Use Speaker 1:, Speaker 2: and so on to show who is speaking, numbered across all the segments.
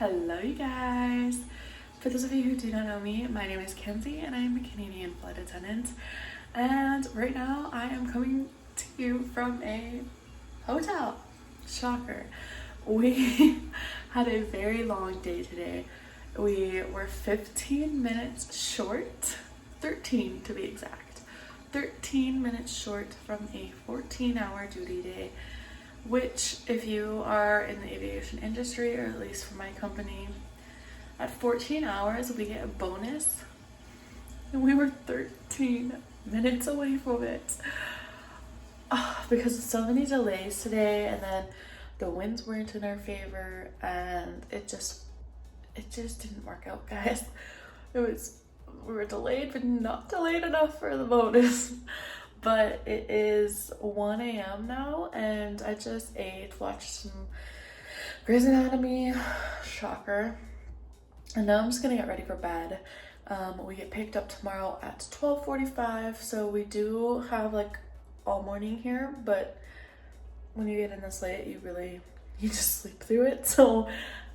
Speaker 1: Hello you guys! For those of you who do not know me, my name is Kenzie and I am a Canadian flight attendant, and right now I am coming to you from a hotel. Shocker. We had a very long day today. We were 15 minutes short, 13 to be exact, 13 minutes short from a 14-hour duty day, which if you are in the aviation industry, or at least for my company, at 14 hours we get a bonus, and we were 13 minutes away from it. Because of so many delays today, and then the winds weren't in our favor, and it just didn't work out, guys. We were delayed, but not delayed enough for the bonus. But it is 1 a.m. now, and I just ate, watched some Grey's Anatomy, shocker, and now I'm just gonna get ready for bed. We get picked up tomorrow at 12:45, so we do have like all morning here, but when you get in this late, you just sleep through it. So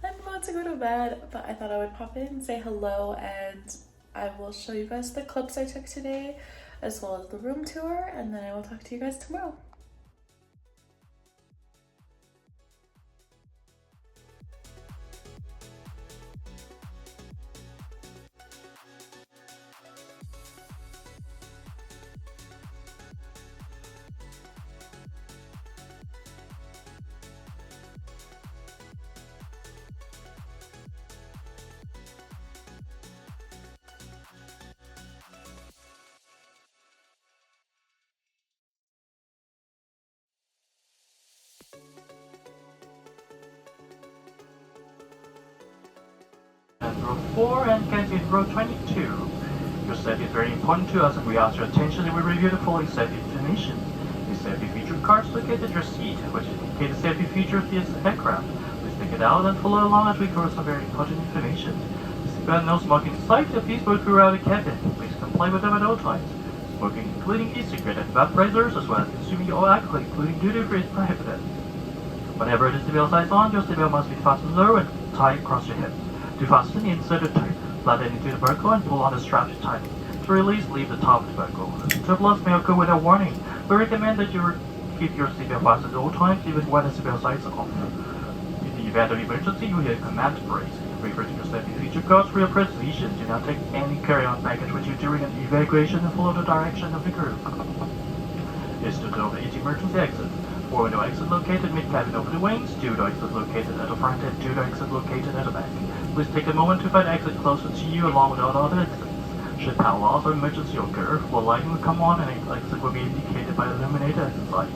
Speaker 1: I'm about to go to bed, but I thought I would pop in and say hello, and I will show you guys the clips I took today, as well as the room tour, and then I will talk to you guys tomorrow.
Speaker 2: Row 4 and get in row 22. Your safety is very important to us, and we ask your attention and we review the following safety information. The safety feature cards located at your seat, which indicate the safety feature of this aircraft. Please take it out and follow along as we cover some very important information. The seatbelt no smoking inside, please smoke throughout the cabin. Please comply with them at all times. Smoking including e-cigarette and vaporizers, as well as consuming all alcohol, including duty-free, is prohibited. Whenever the seatbelt signs on, your seatbelt must be fastened low and tied across your hips. To fasten, insert it tight, slide it into the buckle and pull on the strap to tighten. To release, leave the top of the buckle. Turbulence may occur without warning. We recommend that you keep your seatbelt fastened at all times, even when the seatbelt signs off. In the event of emergency, you hear a command to brace. Refer to your safety feature cards for your position. Do not take any carry-on baggage with you during an evacuation and follow the direction of the crew. Is to go to each emergency exit. 4 window exit located mid-cabin over the wings, 2 window exit located at the front, and 2 window exit located at the back. Please take a moment to find exit closer to you along with all other exits. Should power loss or emergency occur, full lighting will come on and an exit will be indicated by the illuminated exit light.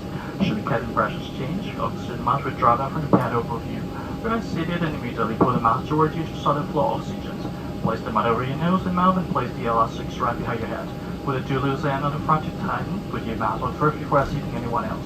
Speaker 2: Should the cabin pressures change, oxygen mask will drop out from the pad over you. Remain seated and immediately pull the mask towards you to solid floor oxygen. Place the mat over your nose and mouth and place the elastic strap behind your head. Put the 2 loose ends on the front to tighten. Put your mask on first before seating anyone else.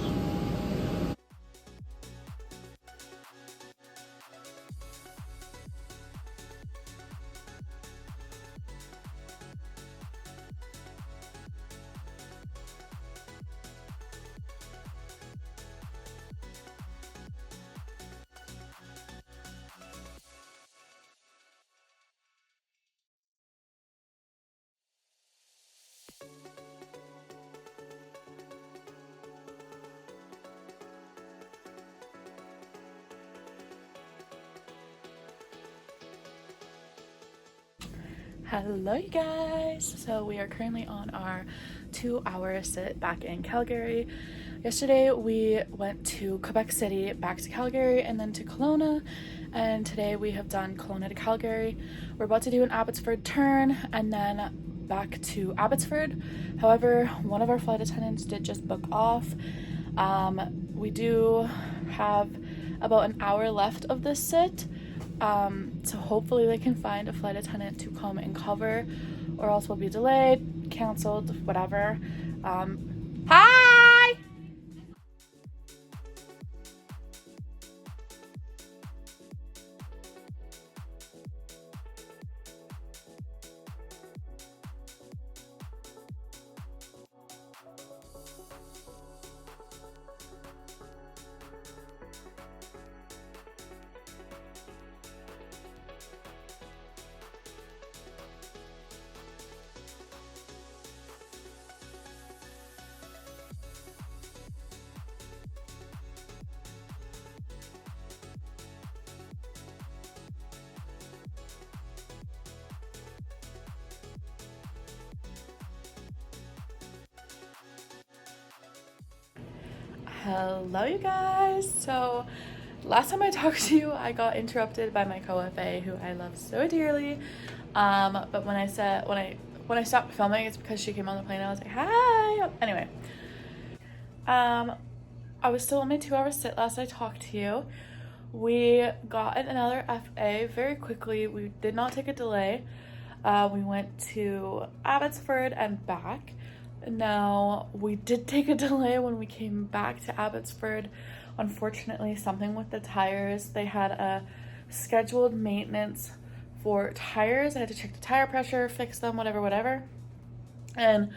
Speaker 1: Hello you guys! So we are currently on our 2-hour sit back in Calgary. Yesterday we went to Quebec City, back to Calgary, and then to Kelowna, and today we have done Kelowna to Calgary. We're about to do an Abbotsford turn and then back to Abbotsford. However, one of our flight attendants did just book off. We do have about an hour left of this sit. So hopefully they can find a flight attendant to come and cover, or else we'll be delayed, canceled, whatever. Hi! Hello, you guys. So last time I talked to you, I got interrupted by my co-FA, who I love so dearly. But when I stopped filming, it's because she came on the plane. And I was like, hi. Anyway, I was still on my 2-hour sit last I talked to you. We got another FA very quickly. We did not take a delay. We went to Abbotsford and back. Now, we did take a delay when we came back to Abbotsford. Unfortunately, something with the tires. They had a scheduled maintenance for tires. I had to check the tire pressure, fix them, whatever. And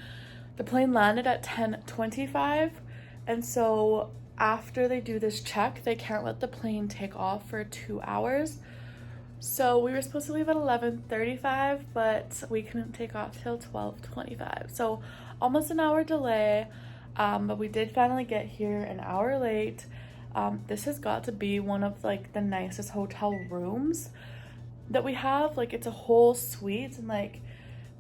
Speaker 1: the plane landed at 10:25. And so after they do this check, they can't let the plane take off for 2 hours. So we were supposed to leave at 11:35, but we couldn't take off till 12:25. So almost an hour delay, but we did finally get here an hour late. This has got to be one of like the nicest hotel rooms that we have. Like, it's a whole suite, and like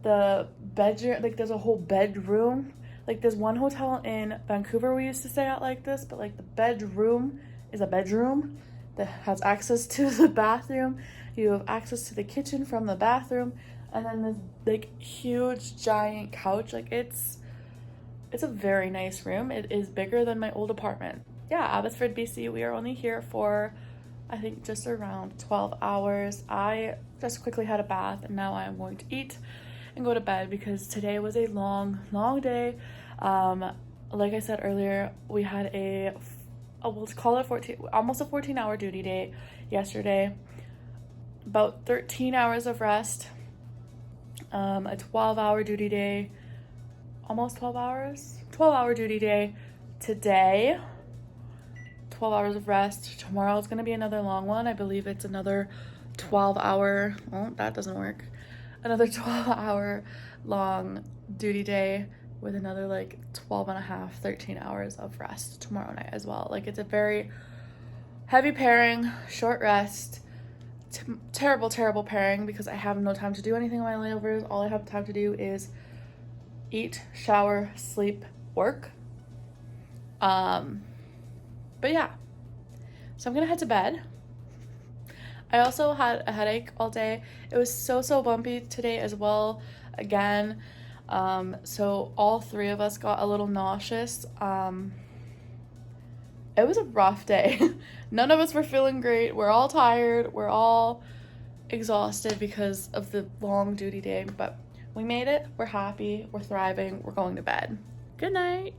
Speaker 1: the bedroom, like there's a whole bedroom. Like, there's one hotel in Vancouver we used to stay at like this, but like the bedroom is a bedroom that has access to the bathroom. You have access to the kitchen from the bathroom, and then this like huge giant couch. Like, it's a very nice room. It is bigger than my old apartment. Yeah, Abbotsford, BC. We are only here for, I think, just around 12 hours. I just quickly had a bath, and now I'm going to eat and go to bed because today was a long day. Like I said earlier, we had we'll call it almost a 14-hour duty day yesterday. About 13 hours of rest, a 12-hour duty day, almost 12 hours, 12-hour duty day today, 12 hours of rest. Tomorrow is going to be another long one. I believe it's another 12-hour, oh, that doesn't work, another 12-hour long duty day with another like 12 and a half, 13 hours of rest tomorrow night as well. Like, it's a very heavy pairing, short rest. Terrible pairing because I have no time to do anything on my layovers. All I have time to do is eat, shower, sleep, work. But yeah, so I'm gonna head to bed. I also had a headache all day. It was so bumpy today as well, again. So all three of us got a little nauseous. It was a rough day. None of us were feeling great. We're all tired. We're all exhausted because of the long duty day, but we made it. We're happy. We're thriving. We're going to bed. Good night.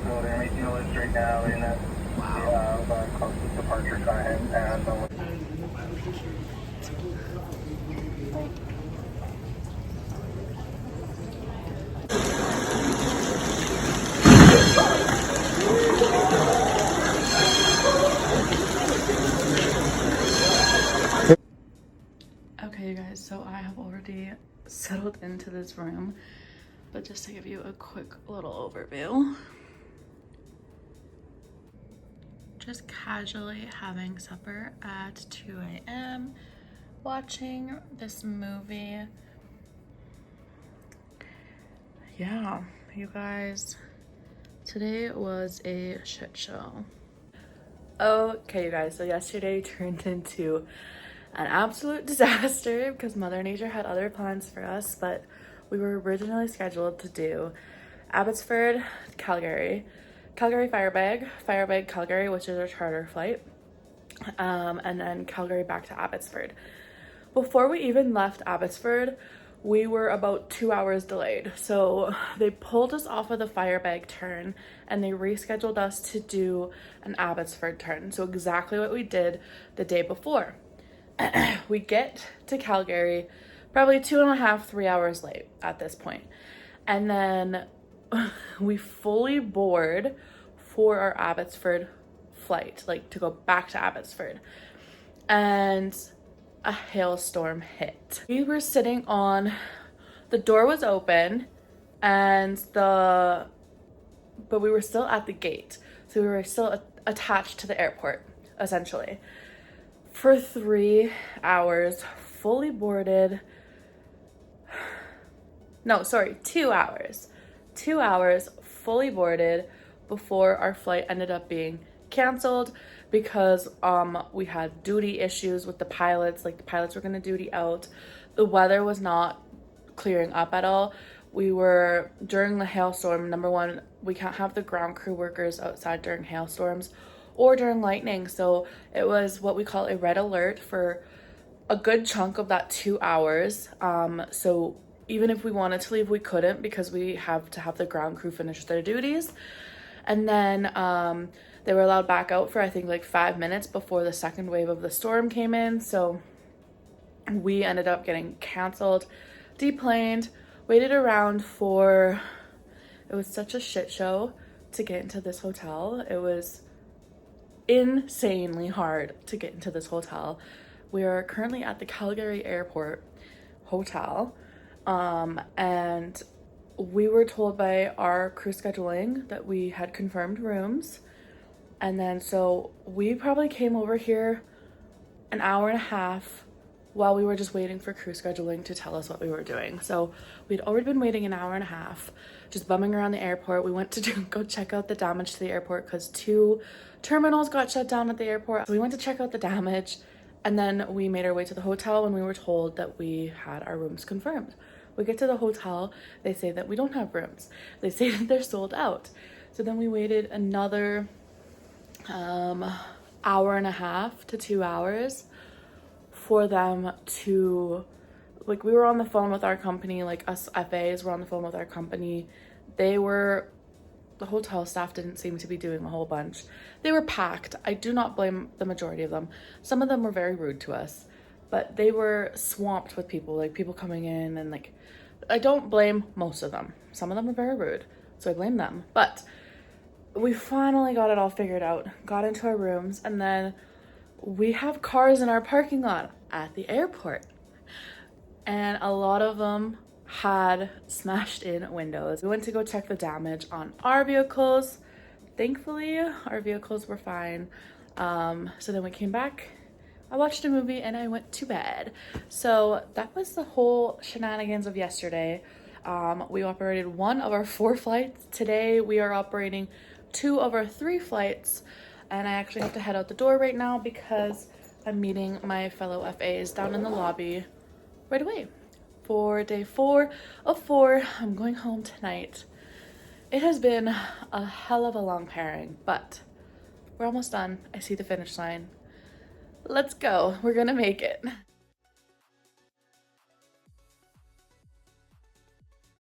Speaker 2: So they're making a list right now in the closest departure time and the
Speaker 1: Okay, you guys, so already settled into this room, but just to give you a quick little overview. Just casually having supper at 2 a.m. watching this movie. Yeah, you guys, today was a shit show. Okay, you guys, so yesterday turned into an absolute disaster because Mother Nature had other plans for us, but we were originally scheduled to do Abbotsford, Calgary, Firebag, Calgary, which is our charter flight, and then Calgary back to Abbotsford. Before we even left Abbotsford, we were about 2 hours delayed. So they pulled us off of the Firebag turn and they rescheduled us to do an Abbotsford turn. So exactly what we did the day before. We get to Calgary probably 2.5, 3 hours late at this point. And then we fully board for our Abbotsford flight, like to go back to Abbotsford. And a hailstorm hit. We were sitting on, the door was open but we were still at the gate. So we were still attached to the airport, essentially. For 3 hours, fully boarded. No, sorry, 2 hours. 2 hours, fully boarded before our flight ended up being canceled because we had duty issues with the pilots. Like, the pilots were going to duty out. The weather was not clearing up at all. We were, during the hailstorm, number one, we can't have the ground crew workers outside during hailstorms or during lightning. So it was what we call a red alert for a good chunk of that 2 hours. So even if we wanted to leave, we couldn't because we have to have the ground crew finish their duties. And then they were allowed back out for, I think, like 5 minutes before the second wave of the storm came in. So we ended up getting canceled, deplaned, waited around for, it was such a shit show to get into this hotel. It was insanely hard to get into this hotel. We are currently at the Calgary Airport Hotel, and we were told by our crew scheduling that we had confirmed rooms. And then so we probably came over here an hour and a half while we were just waiting for crew scheduling to tell us what we were doing. So we'd already been waiting an hour and a half, just bumming around the airport. We went to go check out the damage to the airport because 2 terminals got shut down at the airport. So we went to check out the damage, and then we made our way to the hotel when we were told that we had our rooms confirmed. We get to the hotel, they say that we don't have rooms. They say that they're sold out. So then we waited another hour and a half to 2 hours for them to, like, we were on the phone with our company, like us FAs were on the phone with our company. The hotel staff didn't seem to be doing a whole bunch. They were packed. I do not blame the majority of them. Some of them were very rude to us, but they were swamped with people, like people coming in, and like, I don't blame most of them. Some of them were very rude, so I blame them. But we finally got it all figured out, got into our rooms, and then we have cars in our parking lot at the airport. And a lot of them had smashed in windows. We went to go check the damage on our vehicles. Thankfully, our vehicles were fine. So then we came back, I watched a movie, and I went to bed. So that was the whole shenanigans of yesterday. We operated 1 of our 4 flights. Today we are operating 2 of our 3 flights, and I actually have to head out the door right now because I'm meeting my fellow FAs down in the lobby right away for day 4 of 4. I'm going home tonight. It has been a hell of a long pairing, but we're almost done. I see the finish line. Let's go. We're gonna make it.